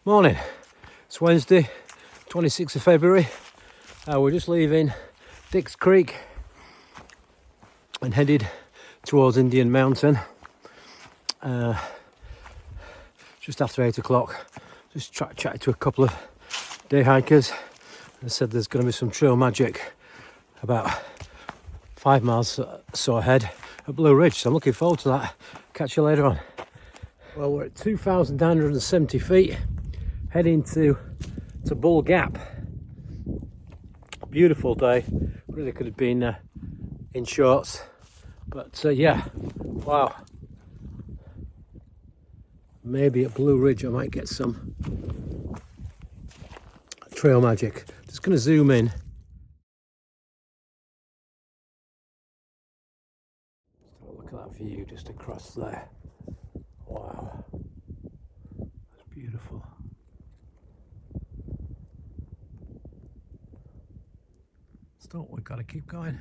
Morning, it's Wednesday, 26th of February. We're just leaving Dix Creek and headed towards Indian Mountain. Just after 8 o'clock, just chatted to a couple of day hikers. They said there's going to be some trail magic about 5 miles or so ahead at Blue Ridge, so I'm looking forward to that. Catch you later on. Well, we're at 2,970 feet, heading to Bull Gap. Beautiful day, really could have been in shorts, but yeah, wow. Maybe at Blue Ridge I might get some trail magic. Just going to zoom in. Look at that view just across there. Wow, that's beautiful. So we've got to keep going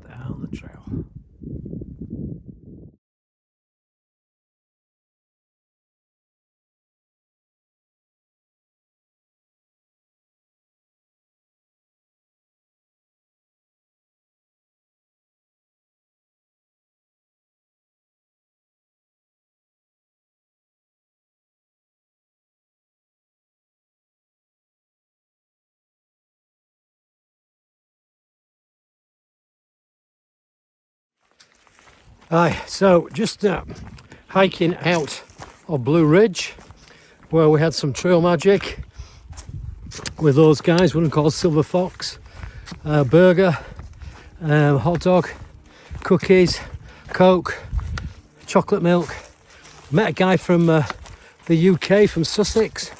down the trail. Aye, so just hiking out of Blue Ridge, where we had some trail magic with those guys, one called Silver Fox, burger, hot dog, cookies, Coke, chocolate milk. Met a guy from the UK, from Sussex.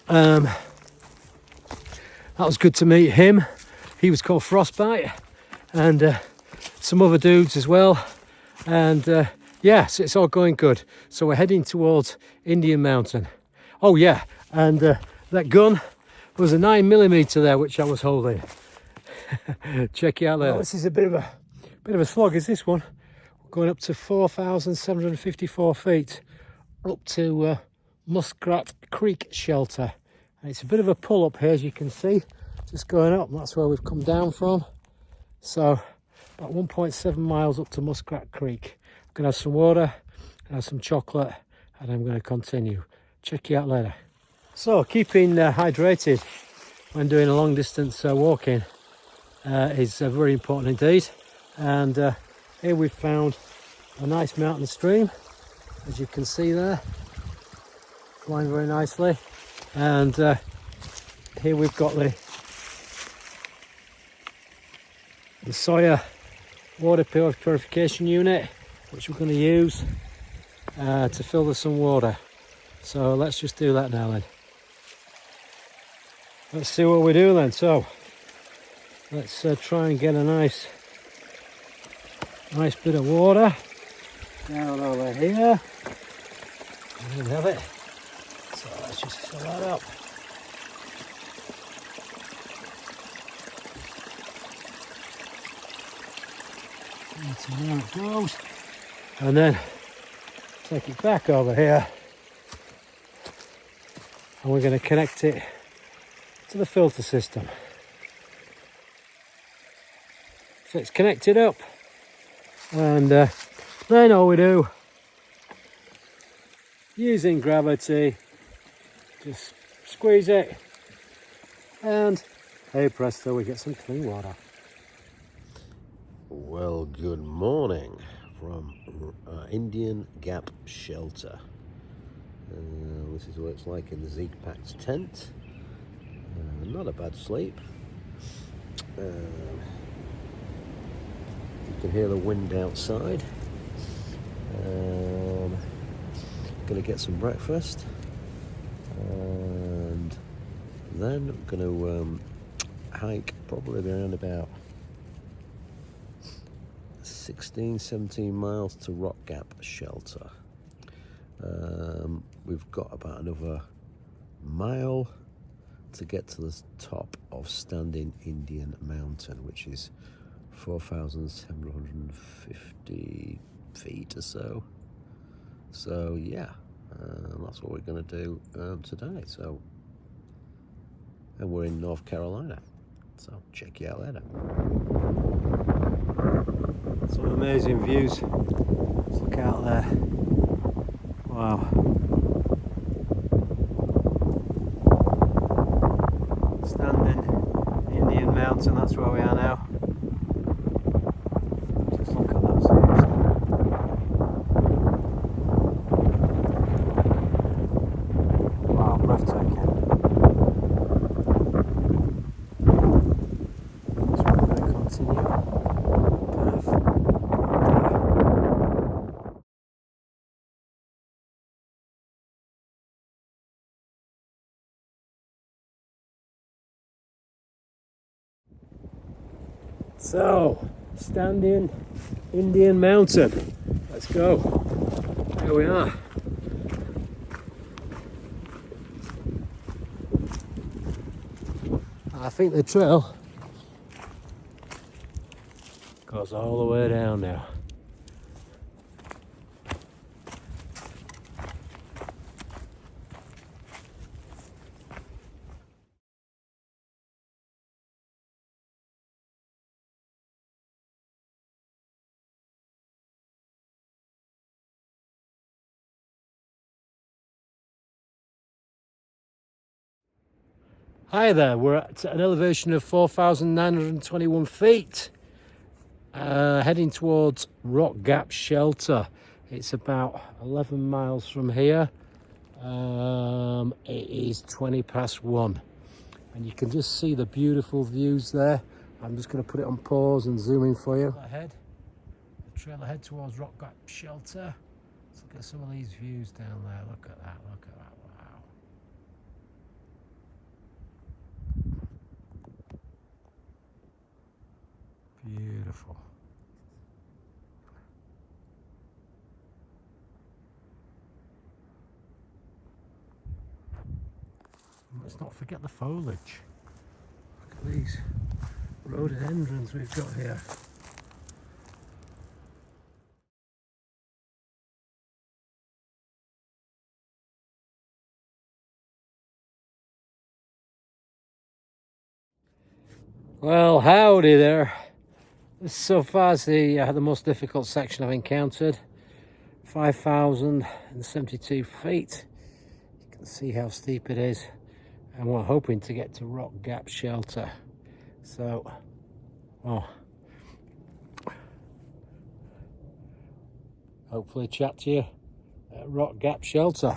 That was good to meet him. He was called Frostbite, and some other dudes as well. And yes, it's all going good. So we're heading towards Indian Mountain. Oh yeah, and that gun was a 9mm there, which I was holding. Check it out later. Well, this is a bit of a slog, is this one? We're going up to 4,754 feet, up to Muskrat Creek Shelter. And it's a bit of a pull up here, as you can see, just going up. And that's where we've come down from. So about 1.7 miles up to Muskrat Creek. I'm going to have some water, have some chocolate, and I'm going to continue. Check you out later. So keeping hydrated when doing a long distance walking is very important indeed. And here we've found a nice mountain stream, as you can see there, flowing very nicely. And here we've got the Sawyer water purification unit, which we're going to use to fill some water. So let's just do that now then. Let's see what we do then. So let's try and get a nice bit of water down over here. There we have it. So let's just fill that up. So there it goes, and then take it back over here, and we're going to connect it to the filter system. So it's connected up, and then all we do, using gravity, just squeeze it, and hey presto, we get some clean water. Well, good morning from Indian Gap Shelter. This is what it's like in the Zeke Pack's tent. Not a bad sleep. You can hear the wind outside. Gonna get some breakfast, and then I'm gonna hike probably around about 17 miles to Rock Gap Shelter. We've got about another mile to get to the top of Standing Indian Mountain, which is 4,750 feet or so. So yeah, That's what we're going to do today. So, and we're in North Carolina, so check you out later. Some amazing views. Let's look out there. Wow. Standing Indian Mountain, that's where we are now. Just look at those views. Wow, breathtaking. So we're going to continue. So, standing Indian Mountain. Let's go. Here we are. I think the trail goes all the way down now. Hi there, we're at an elevation of 4,921 feet, heading towards Rock Gap Shelter. It's about 11 miles from here. It is 20 past 1, and you can just see the beautiful views there. I'm just going to put it on pause and zoom in for you. Ahead, the trail ahead towards Rock Gap Shelter. Let's look at some of these views down there. Look at that, look at that. Wow. Beautiful. Let's not forget the foliage. Look at these rhododendrons we've got here. Well, howdy there. This so far is the most difficult section I've encountered. 5,072 feet. You can see how steep it is, and we're hoping to get to Rock Gap Shelter. So, hopefully chat to you at Rock Gap Shelter.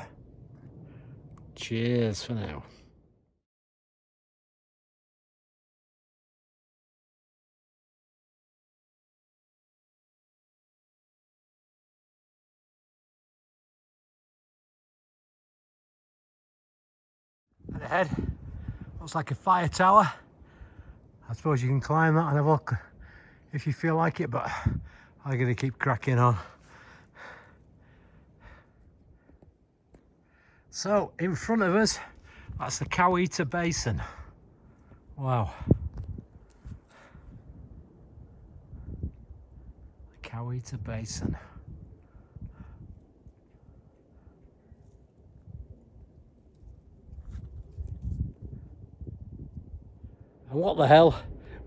Cheers for now. And ahead, looks like a fire tower. I suppose you can climb that and have a look if you feel like it, but I'm going to keep cracking on. So, in front of us, that's the Coweta Basin. Wow. The Coweta Basin. And what the hell,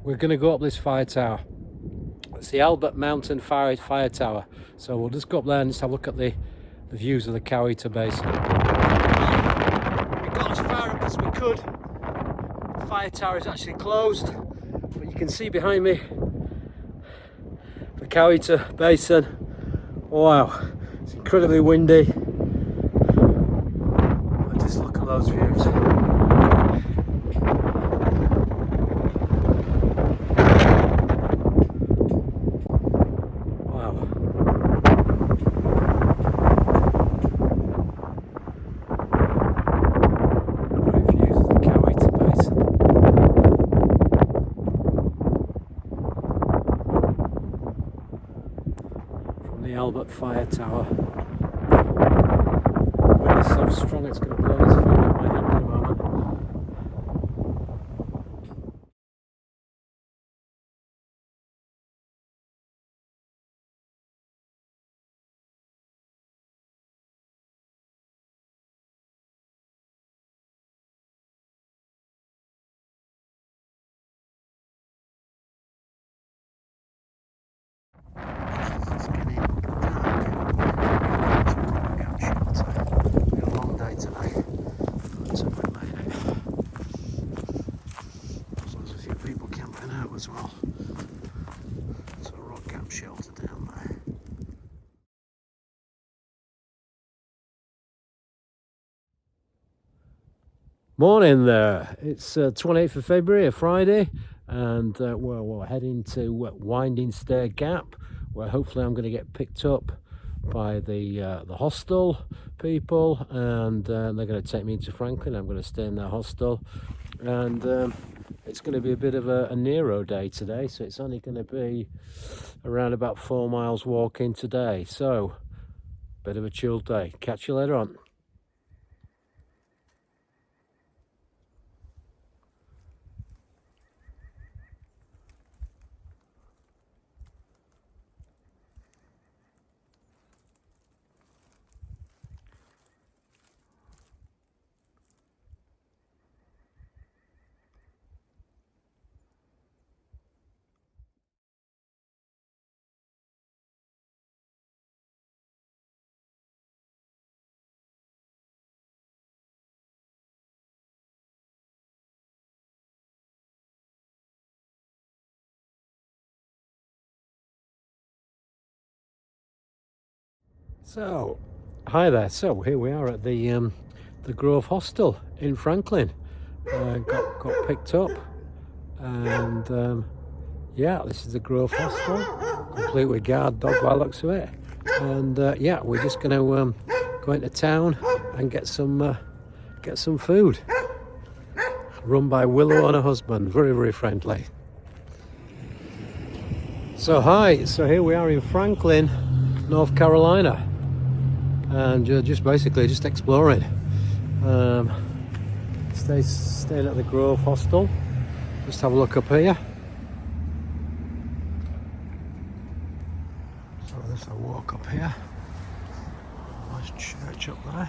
we're going to go up this fire tower. It's the Albert Mountain Fire Tower. So we'll just go up there and just have a look at the views of the Coweta Basin. We got as far up as we could. The fire tower is actually closed, but you can see behind me the Coweta Basin. Wow, it's incredibly windy. But just look at those views. The Albert Fire Tower. The wind is so strong it's going to blow this phone out my hand in a moment. shelter down there. Morning there. It's 28th of February, a Friday, and we're heading to Winding Stair Gap, where hopefully I'm going to get picked up by the hostel people, and they're going to take me into Franklin. I'm going to stay in their hostel, and it's going to be a bit of a Nero day today, so it's only going to be around about 4 miles walking today, so bit of a chilled day. Catch you later on. So, hi there. So here we are at the Grove Hostel in Franklin. Got picked up, and yeah, this is the Grove Hostel, complete with guard dog by the looks of it. And yeah, we're just going to go into town and get some food. Run by Willow and her husband, very friendly. So hi, so here we are in Franklin, North Carolina. And just basically just exploring. Staying at the Grove Hostel. Just have a look up here. So there's a walk up here. Nice church up there.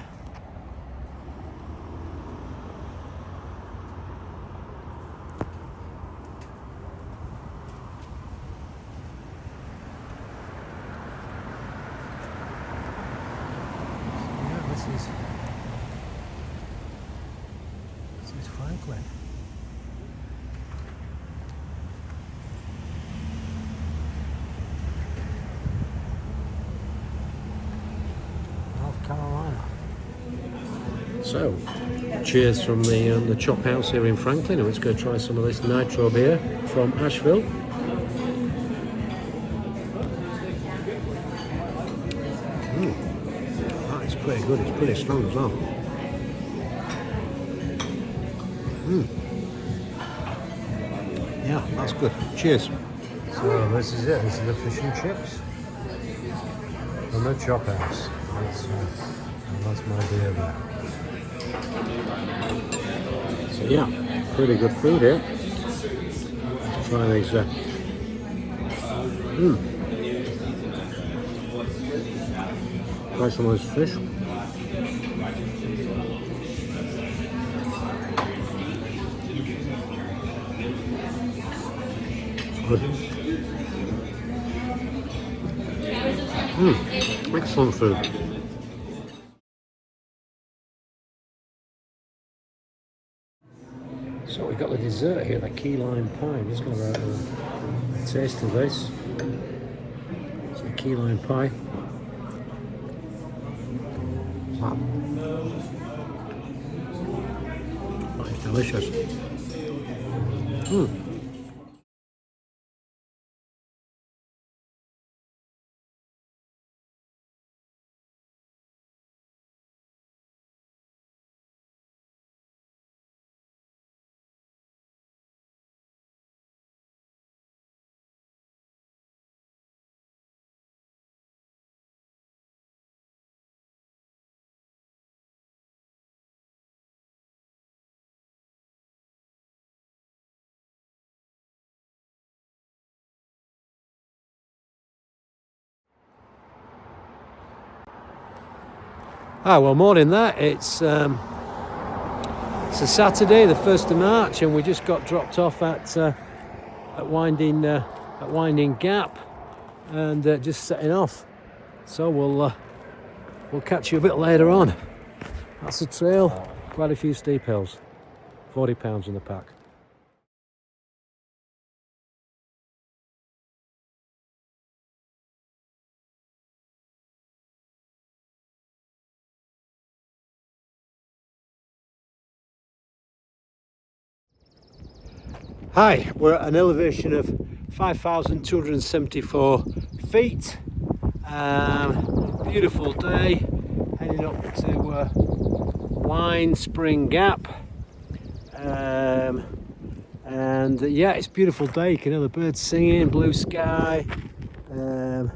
This is Franklin. North Carolina. So, cheers from the Chop House here in Franklin, and let's go try some of this nitro beer from Asheville. It's pretty good, it's pretty strong as well. Yeah, that's good. Cheers. So this is it, this is the fish and chips from the Chop House. That's my beer there. So yeah, pretty good food here. Let's try these. Try some of this fish. Good. Excellent food. So we've got the dessert here, the key lime pie. I'm just going to have a taste of this. It's a key lime pie. Wow. That is delicious. Well, morning there. It's a Saturday, the 1st of March, and we just got dropped off at Winding Gap, and just setting off. So we'll catch you a bit later on. That's the trail. Quite a few steep hills. £40 in the pack. Hi, we're at an elevation of 5,274 feet. Beautiful day, heading up to Wine Spring Gap. And yeah, it's a beautiful day. You can hear the birds singing, blue sky, and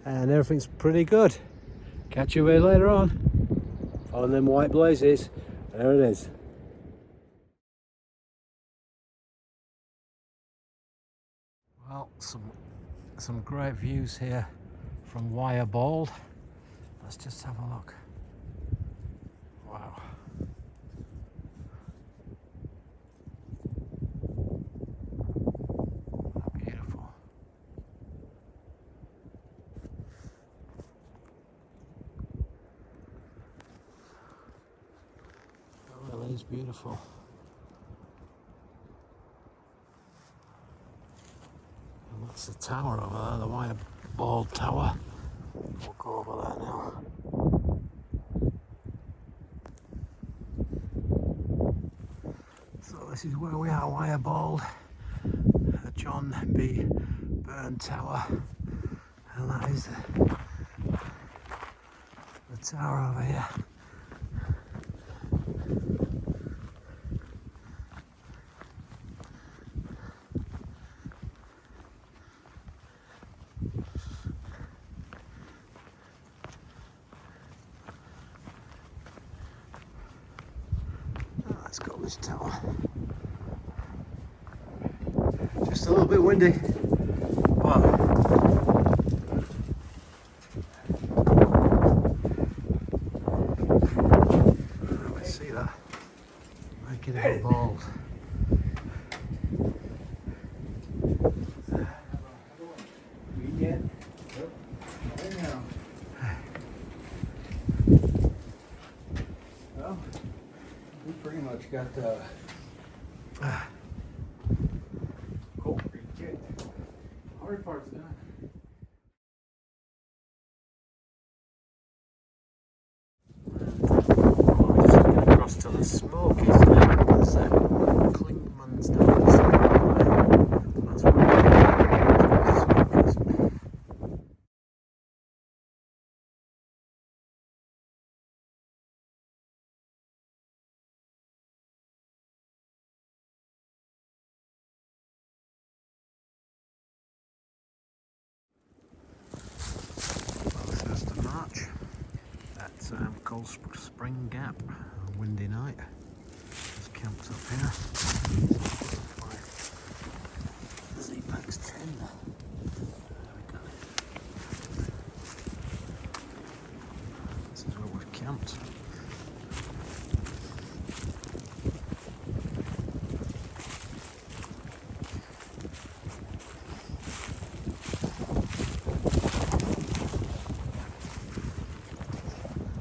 everything's pretty good. Catch you away later on. Follow them white blazes. There it is. Well, some great views here from Wire Bald. Let's just have a look. Wow. Beautiful. It really is beautiful. And that's the tower over there, the Wire Bald Tower. We'll go over there now. So this is where we are, Wire Bald, John B. Byrne Tower, and that is the tower over here. Let's go this tower. Just a little bit windy. Wow. Let's see that. Making it bald. Well, we pretty much got Cold Creek kicked. Hard part's done. We're just going across to the Smokies now. There's Klingman's down the side. That's where we're going. Smokies. Well, the 1st of March at Cold Spring Gap, a windy night. Just camped up here. Z-Pax 10. There we go. This is where we've camped.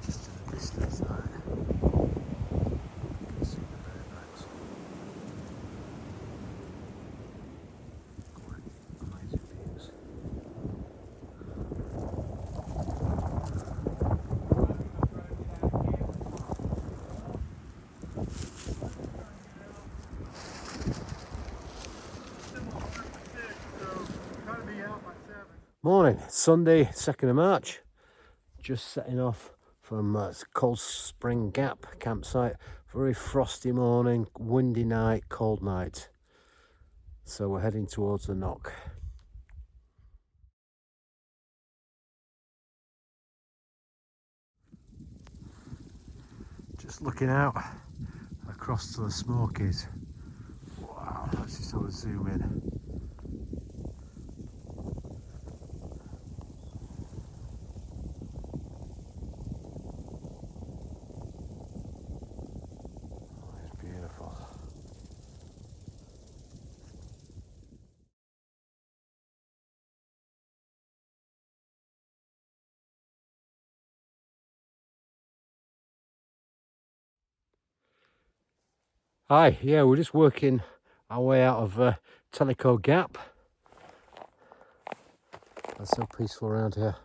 Just in the distance there. You can see the barebacks. Quite amazing views. Morning, it's Sunday, 2nd of March. Just setting off from Cold Spring Gap campsite. Very frosty morning, windy night, cold night. So we're heading towards the Knock. Just looking out across to the Smokies. Wow, let's just have a zoom in. Oh, it's beautiful. Hi, yeah, we're just working our way out of Tellico Gap. It's so peaceful around here.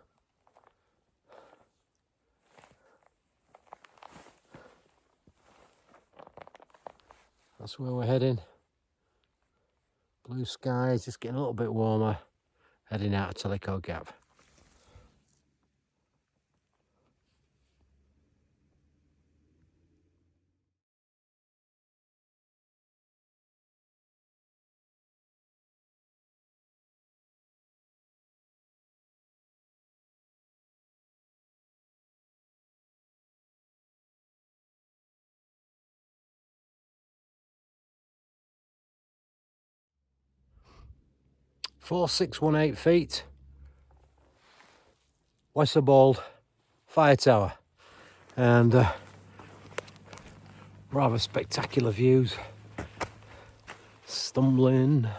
That's where we're heading. Blue skies, just getting a little bit warmer. Heading out of Tellico Gap. (4,618 feet). Westerbold Fire Tower. And rather spectacular views. Stumbling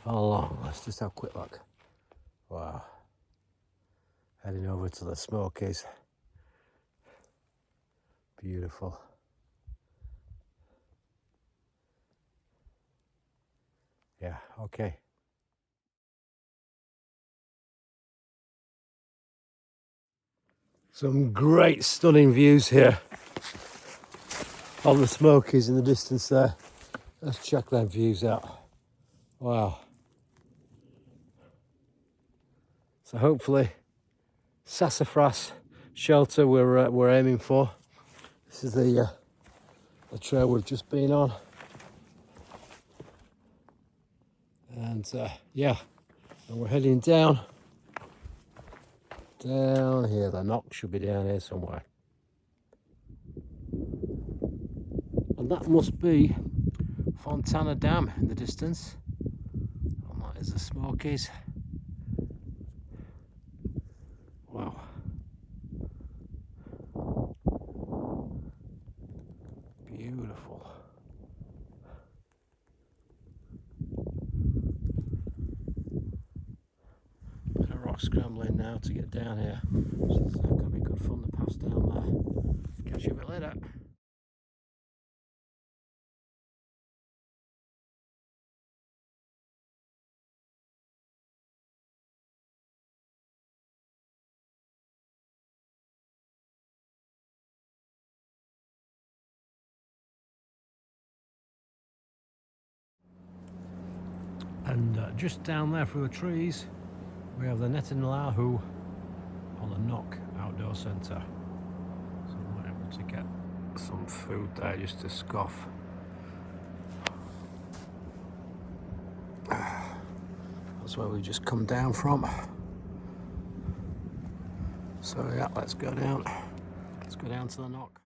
along. Let's just have a quick look. Wow. Heading over to the Smokies. Beautiful. Yeah, okay. Some great stunning views here on the Smokies in the distance there. Let's check them views out. Wow. So hopefully Sassafras Shelter we're aiming for. This is the trail we've just been on. And yeah, and we're heading down here. The knock should be down here somewhere. And that must be Fontana Dam in the distance. And that is the Smokies. Wow. Beautiful. Bit of rock scrambling now to get down here. So it's going to be good fun to pass down there. Catch you a bit later. And just down there through the trees, we have the Netanyahu on the Knock Outdoor Centre. So we're able to get some food there just to scoff. That's where we just come down from. So yeah, let's go down. Let's go down to the Knock.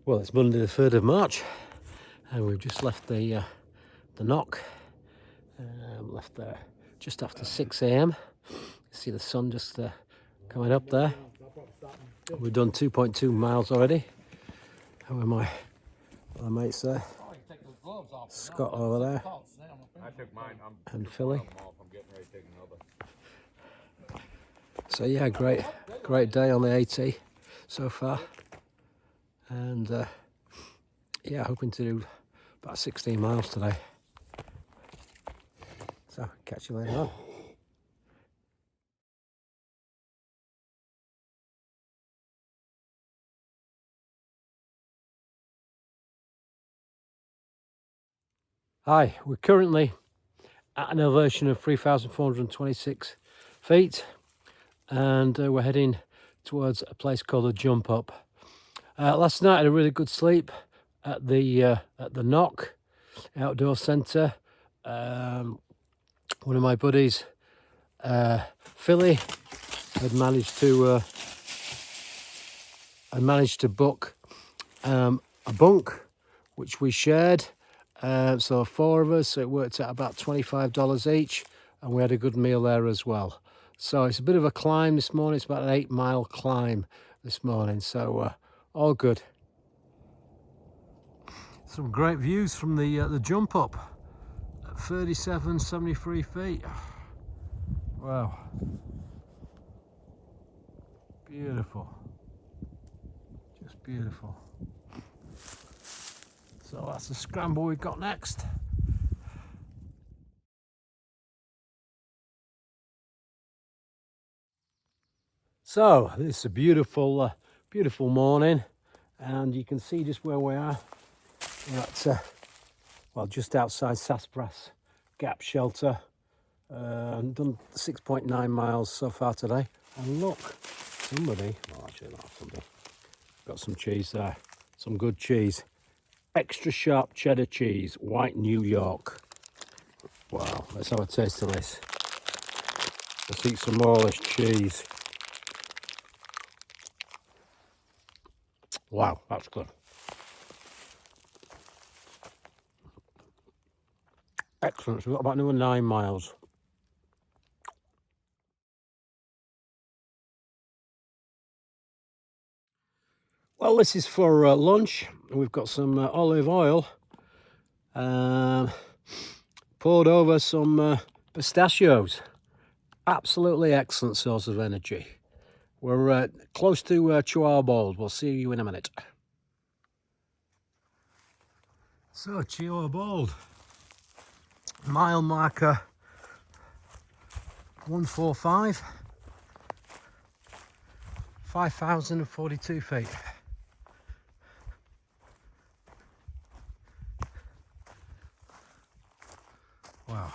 Well, it's Monday the 3rd of March and we've just left the Knock. Left there just after 6 a.m. See the sun just coming up there. We've done 2.2 miles already. And with my other mates there, Scott over there, and Philly. So yeah, great day on the AT so far. And yeah, hoping to do about 16 miles today. So catch you later on. Hi, we're currently at an elevation of 3,426 feet and we're heading towards a place called the Jump Up. Last night I had a really good sleep at the Knock Outdoor Centre. One of my buddies, Philly, had managed to book a bunk which we shared, So 4 of us, so it worked out about $25 each, and we had a good meal there as well. So it's a bit of a climb this morning. It's about an 8-mile climb this morning, so all good. Some great views from the jump up at 3773 feet. Wow, beautiful, just beautiful. So that's the scramble we've got next. So this is a beautiful, beautiful morning, and you can see just where we are. We're at, well, just outside Sassafras Gap Shelter. Done 6.9 miles so far today. And look, somebody, well, actually not somebody, got some cheese there, some good cheese. Extra sharp cheddar cheese, white New York. Wow, let's have a taste of this. Let's eat some more of this cheese. Wow, that's good. Excellent. So we've got about another 9 miles. Well, this is for lunch. We've got some olive oil poured over some pistachios. Absolutely excellent source of energy. We're close to Chihuahua Bold. We'll see you in a minute. So, Chihuahua Bold. Mile marker 145. 5,042 feet. Wow.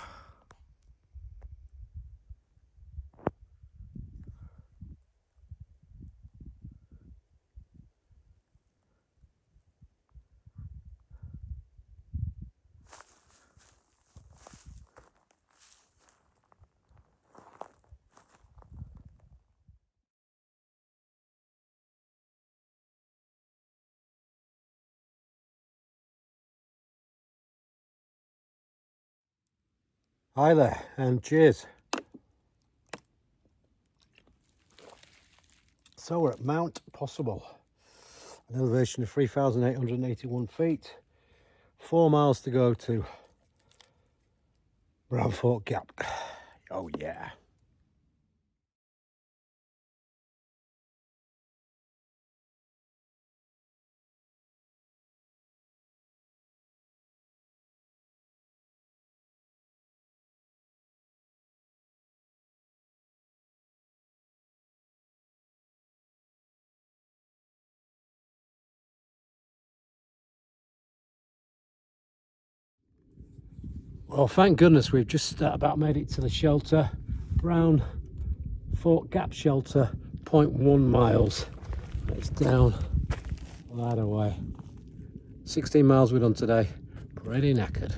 Hi there, and cheers. So we're at Mount Possible, an elevation of 3,881 feet. 4 miles to go to Brown Fork Gap. Oh yeah. Well, thank goodness we've just about made it to the shelter. Brown Fork Gap Shelter, 0.1 miles. It's down that away. 16 miles we've done today. Pretty knackered.